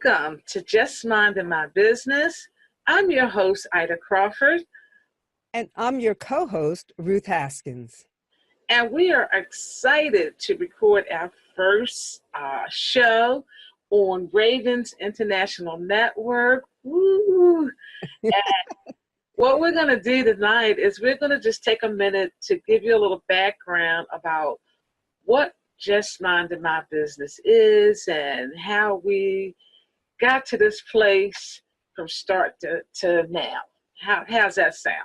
Welcome to Just Minding My Business. I'm your host, Ida Crawford, And I'm your co-host, Ruth Haskins. and we are excited to record our first show on Ravens International Network. Woo! And what we're going to do tonight is we're going to just take a minute to give you a little background about what Just Minding My Business is and how we got to this place from start to now. How's that sound?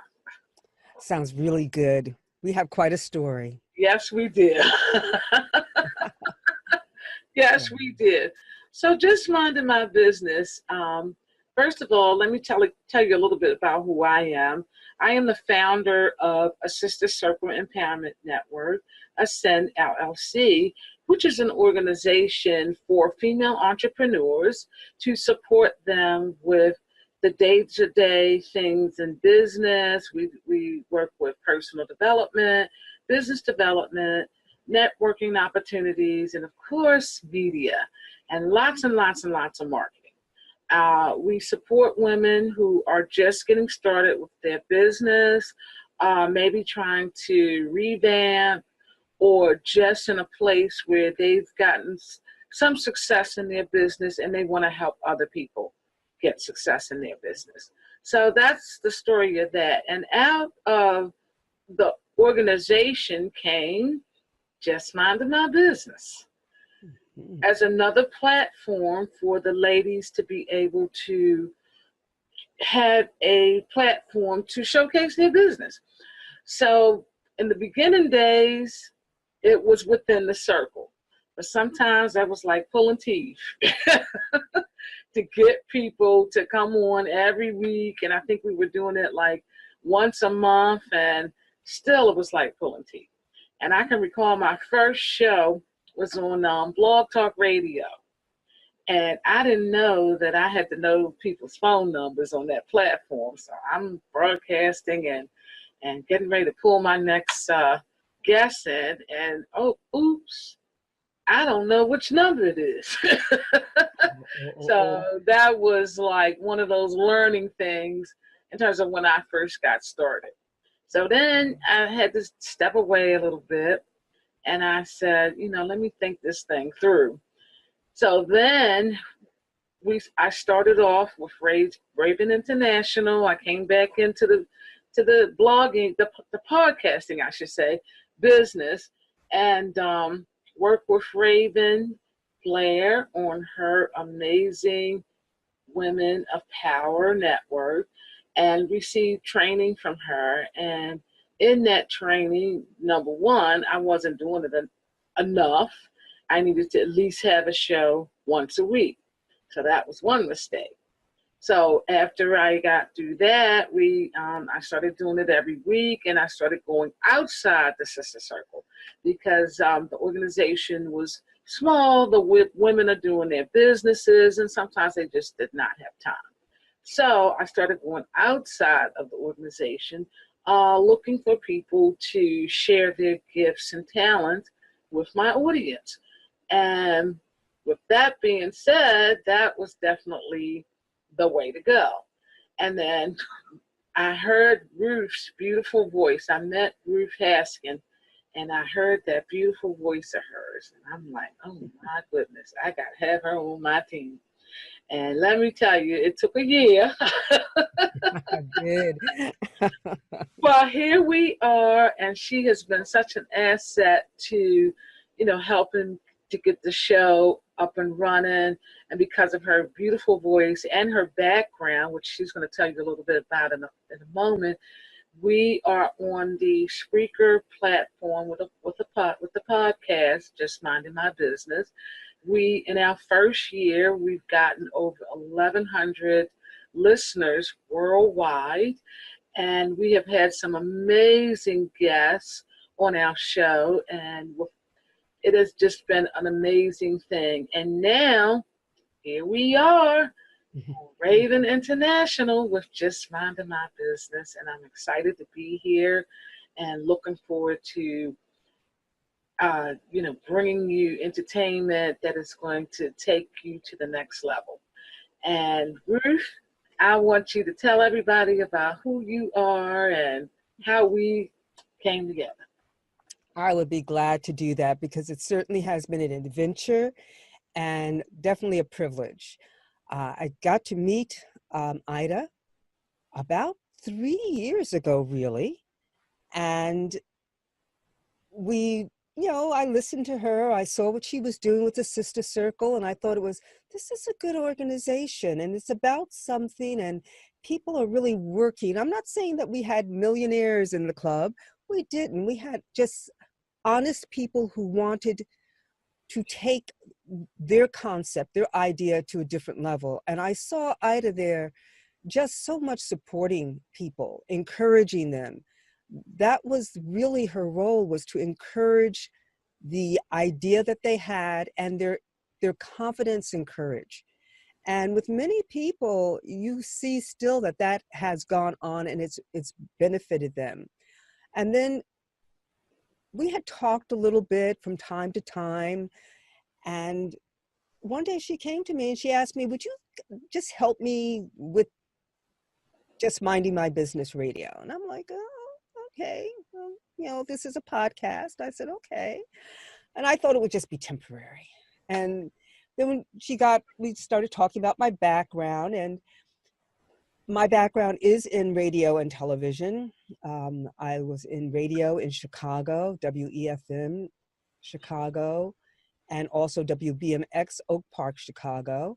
Sounds really good. We have quite a story. Yes, we did. Yes, we did. So just minding my business. First of all, let me tell you a little bit about who I am. I am the founder of a Sister Circle Empowerment Network, Ascend LLC, which is an organization for female entrepreneurs to support them with the day-to-day things in business. We work with personal development, business development, networking opportunities, and of course, media, and lots and lots and lots of marketing. We support women who are just getting started with their business, maybe trying to revamp, or just in a place where they've gotten some success in their business and they want to help other people get success in their business. So that's the story of that. And out of the organization came Just Minding My Business as another platform for the ladies to be able to have a platform to showcase their business. So in the beginning days, it was within the circle. But sometimes that was like pulling teeth to get people to come on every week. And I think we were doing it like once a month, and still it was like pulling teeth. And I can recall my first show was on Blog Talk Radio. And I didn't know that I had to know people's phone numbers on that platform. So I'm broadcasting and getting ready to pull my next guest in. And, oh, oops, I don't know which number it is. So that was like one of those learning things in terms of when I first got started. So then I had to step away a little bit, and I said, let me think this thing through. So then I started off with Raven International. I came back into the blogging, the podcasting, I should say, business, and worked with Raven Blair on her amazing Women of Power network, and received training from her. And in that training, number one, I wasn't doing it enough. I needed to at least have a show once a week. So that was one mistake. So after I got through that, I started doing it every week, and I started going outside the Sister Circle because the organization was small. The women are doing their businesses, and sometimes they just did not have time. So I started going outside of the organization, looking for people to share their gifts and talents with my audience. And with that being said, that was definitely the way to go. And then I heard Ruth's beautiful voice. I met Ruth Haskins, and I heard that beautiful voice of hers. And I'm like, oh my goodness, I got to have her on my team. And let me tell you, it took a year. I did. But here we are, and she has been such an asset to, helping to get the show up and running. And because of her beautiful voice and her background, which she's going to tell you a little bit about in a moment, we are on the Spreaker platform with the podcast, Just Minding My Business. In our first year, we've gotten over 1,100 listeners worldwide, and we have had some amazing guests on our show, and it has just been an amazing thing. And now, here we are, Raven International with Just Minding My Business, and I'm excited to be here and looking forward to bringing you entertainment that is going to take you to the next level. And Ruth, I want you to tell everybody about who you are and how we came together. I would be glad to do that because it certainly has been an adventure and definitely a privilege. I got to meet Ida about 3 years ago, really. And we, I listened to her. I saw what she was doing with the Sister Circle, and I thought this is a good organization and it's about something, and people are really working. I'm not saying that we had millionaires in the club. We didn't. We had just honest people who wanted to take their concept, their idea to a different level. And I saw Ida there just so much supporting people, encouraging them. That was really her role, was to encourage the idea that they had and their confidence and courage. And with many people, you see still that has gone on and it's benefited them. And then we had talked a little bit from time to time. And one day she came to me and she asked me, would you just help me with just minding my business radio? And I'm like, oh, okay. Well, this is a podcast. I said, okay. And I thought it would just be temporary. And then when we started talking about my background, and my background is in radio and television. I was in radio in Chicago, WEFM Chicago, and also WBMX Oak Park, Chicago,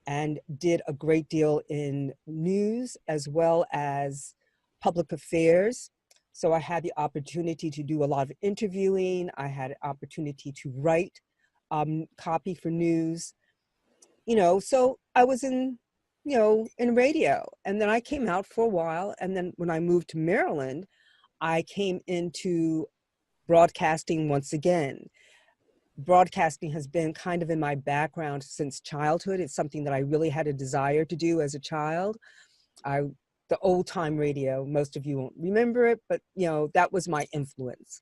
and did a great deal in news as well as public affairs. So I had the opportunity to do a lot of interviewing. I had an opportunity to write copy for news, so I was in radio. And then I came out for a while. And then when I moved to Maryland, I came into broadcasting once again. Broadcasting has been kind of in my background since childhood. It's something that I really had a desire to do as a child. The old time radio, most of you won't remember it, but that was my influence.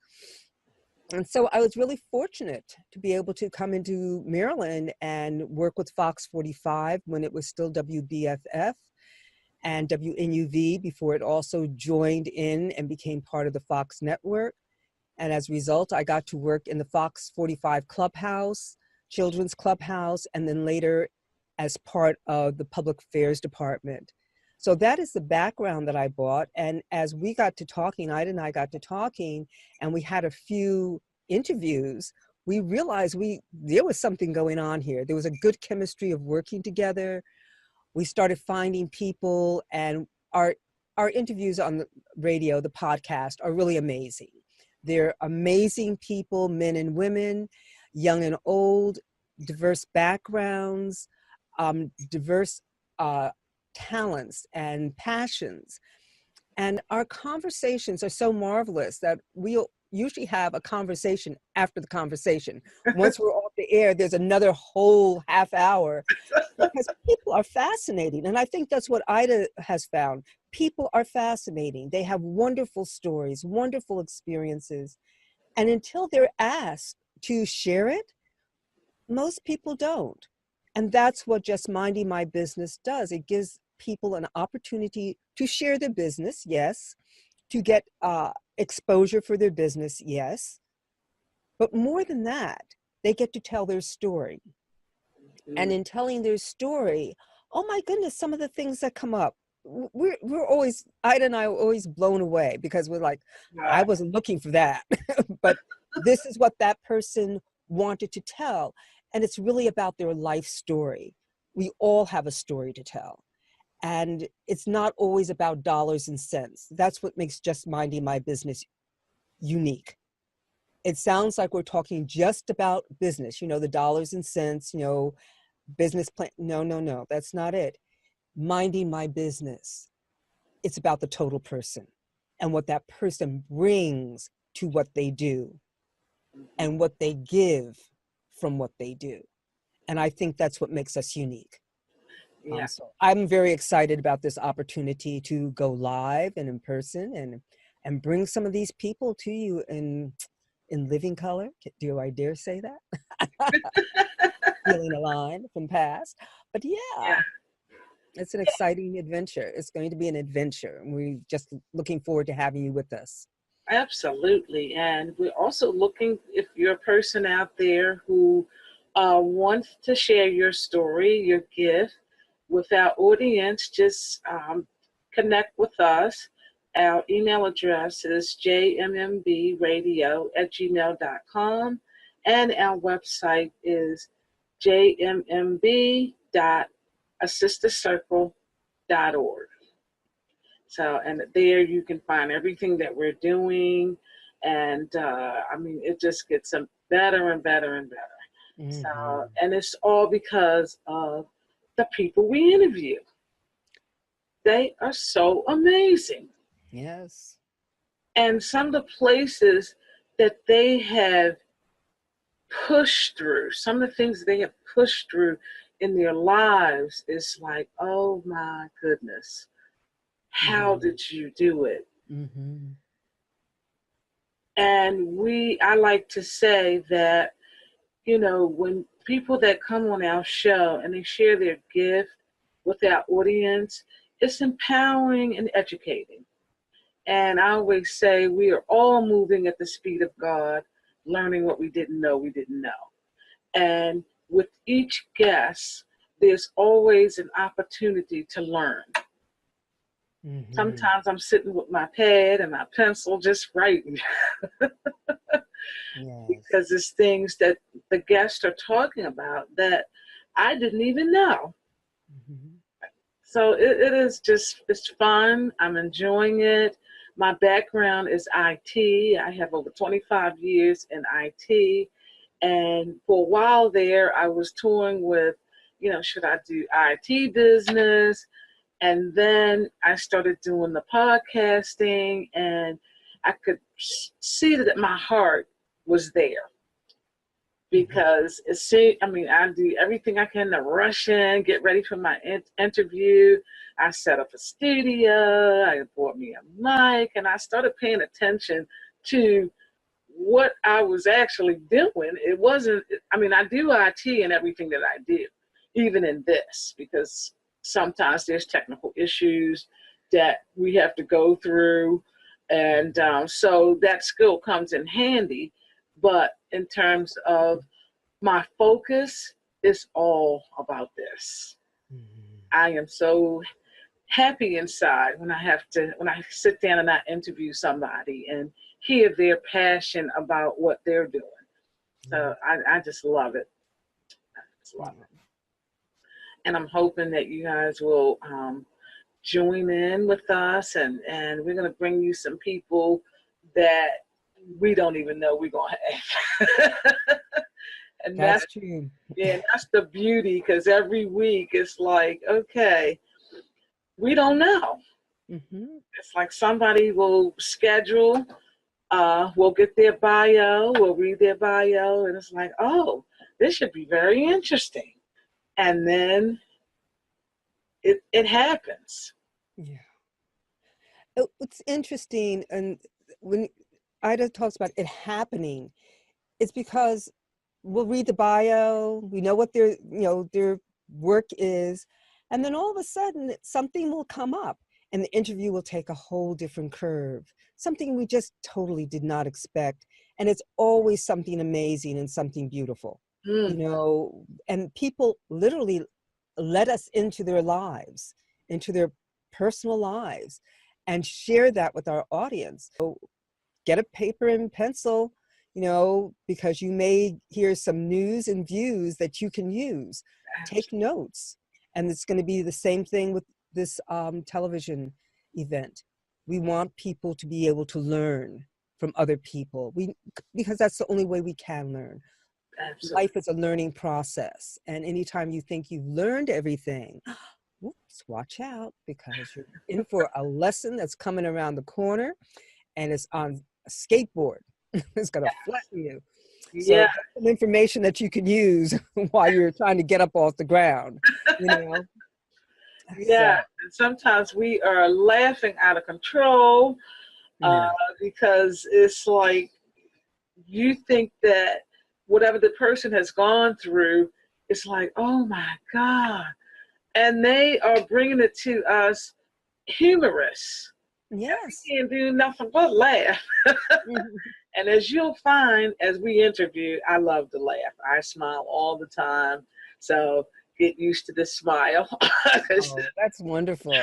And so I was really fortunate to be able to come into Maryland and work with Fox 45 when it was still WBFF and WNUV before it also joined in and became part of the Fox network. And as a result, I got to work in the Fox 45 Clubhouse, Children's Clubhouse, and then later as part of the Public Affairs Department. So that is the background that I brought. And as we got to talking, Ida and I got to talking, and we had a few interviews, we realized there was something going on here. There was a good chemistry of working together. We started finding people, and our interviews on the radio, the podcast, are really amazing. They're amazing people, men and women, young and old, diverse backgrounds, diverse talents and passions. And our conversations are so marvelous that we'll usually have a conversation after the conversation. Once we're off the air, there's another whole half hour because people are fascinating. And I think that's what Ida has found. People are fascinating. They have wonderful stories, wonderful experiences. And until they're asked to share it, most people don't. And that's what Just Minding My Business does. It gives people an opportunity to share their business, yes, to get exposure for their business, yes. But more than that, they get to tell their story. And in telling their story, oh my goodness, some of the things that come up, we're always, Ida and I are always blown away because we're like, I wasn't looking for that, but this is what that person wanted to tell. And it's really about their life story. We all have a story to tell. And it's not always about dollars and cents. That's what makes Just Minding My Business unique. It sounds like we're talking just about business, the dollars and cents, business plan. No, that's not it. Minding my business. It's about the total person and what that person brings to what they do and what they give from what they do. And I think that's what makes us unique. Yeah. So I'm very excited about this opportunity to go live and in person and bring some of these people to you in living color. Do I dare say that? Feeling aligned from past. But yeah. It's an exciting adventure. It's going to be an adventure. We're just looking forward to having you with us. Absolutely. And we're also looking, if you're a person out there who wants to share your story, your gift with our audience, just connect with us. Our email address is jmmbradio@gmail.com, and our website is jmmb.assistercircle.org. So, and there you can find everything that we're doing. And I mean, it just gets better and better and better. So, and it's all because of the people we interview. They are so amazing. Yes. And some of the places that they have pushed through, some of the things they have pushed through in their lives is like, oh my goodness. How did you do it? And I like to say that, you know, when people that come on our show and they share their gift with our audience, it's empowering and educating. And I always say we are all moving at the speed of God, learning what we didn't know we didn't know. And with each guest, there's always an opportunity to learn. Sometimes I'm sitting with my pad and my pencil just writing. Because it's things that the guests are talking about that I didn't even know. So it is just, it's fun. I'm enjoying it. My background is IT. I have over 25 years in IT. And for a while there, I was touring with, you know, should I do IT business? And then I started doing the podcasting, and I could see that my heart was there. Because I do everything I can to rush in, get ready for my interview. I set up a studio, I bought me a mic, and I started paying attention to what I was actually doing. It wasn't, I do IT and everything that I do, even in this, because sometimes there's technical issues that we have to go through. And so that skill comes in handy. But in terms of my focus, is all about this. I am so happy inside when I sit down and I interview somebody and hear their passion about what they're doing. So I just love it. I just love it. And I'm hoping that you guys will join in with us, and we're going to bring you some people that we don't even know we're going to have. And that's true. Yeah, that's the beauty, because every week it's like, okay, we don't know. It's like somebody will schedule, we'll get their bio, we'll read their bio, and it's like, oh, this should be very interesting. And then it happens. Yeah. It's interesting, and when Ida talks about it happening, it's because we'll read the bio, we know what their work is, and then all of a sudden something will come up and the interview will take a whole different curve, something we just totally did not expect. And it's always something amazing and something beautiful, you know, and people literally let us into their lives, into their personal lives, and share that with our audience. So get a paper and pencil, you know, because you may hear some news and views that you can use. Take notes. And it's going to be the same thing with this television event. We want people to be able to learn from other people, because that's the only way we can learn. Absolutely. Life is a learning process. And anytime you think you've learned everything, whoops, watch out, because you're in for a lesson that's coming around the corner, and it's on a skateboard. It's going to flatten you. So that's some information that you can use while you're trying to get up off the ground, you know? Yeah, and sometimes we are laughing out of control because it's like you think that whatever the person has gone through, it's like, oh my God. and they are bringing it to us humorous. Yes. We can't do nothing but laugh. And as you'll find as we interview, I love to laugh. I smile all the time. So get used to the smile. Oh, that's wonderful.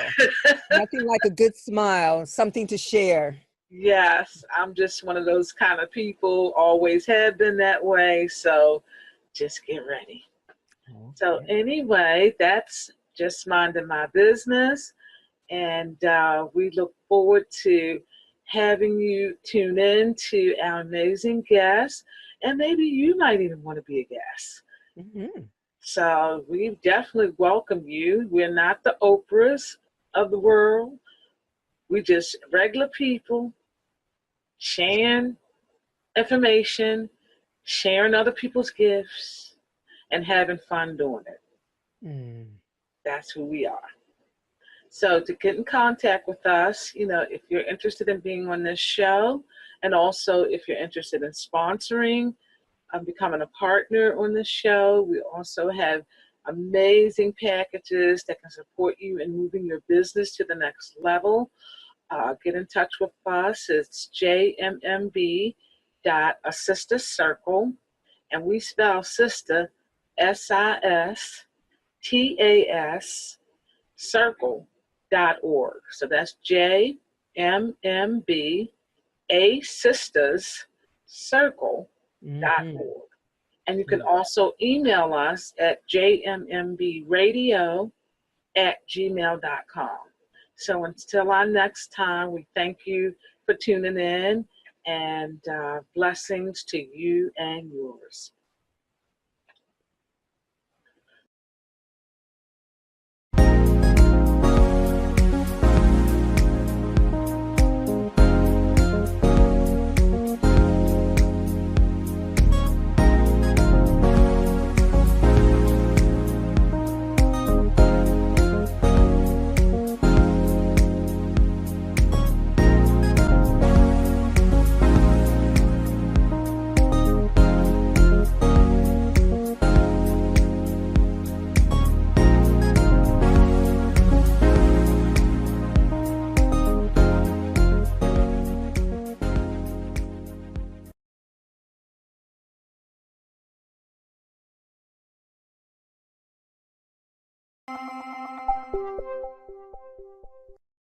Nothing like a good smile, something to share. Yes, I'm just one of those kind of people, always have been that way. So just get ready. So, Okay. anyway, that's just minding my business. And we look forward to having you tune in to our amazing guests. And maybe you might even want to be a guest. Mhm. So we definitely welcome you. We're not the Oprahs of the world. We just regular people sharing information, sharing other people's gifts, and having fun doing it. Mm. That's who we are. So to get in contact with us, if you're interested in being on this show, and also if you're interested in sponsoring, becoming a partner on this show, we also have amazing packages that can support you in moving your business to the next level. Get in touch with us. It's jmb.assistacircle, and we spell sister SISTAS circle.org. So that's JMMB, a sisters circle.org. Mhm. And you can Mm. also email us at jmmbradio@gmail.com. So until our next time, we thank you for tuning in, and blessings to you and yours.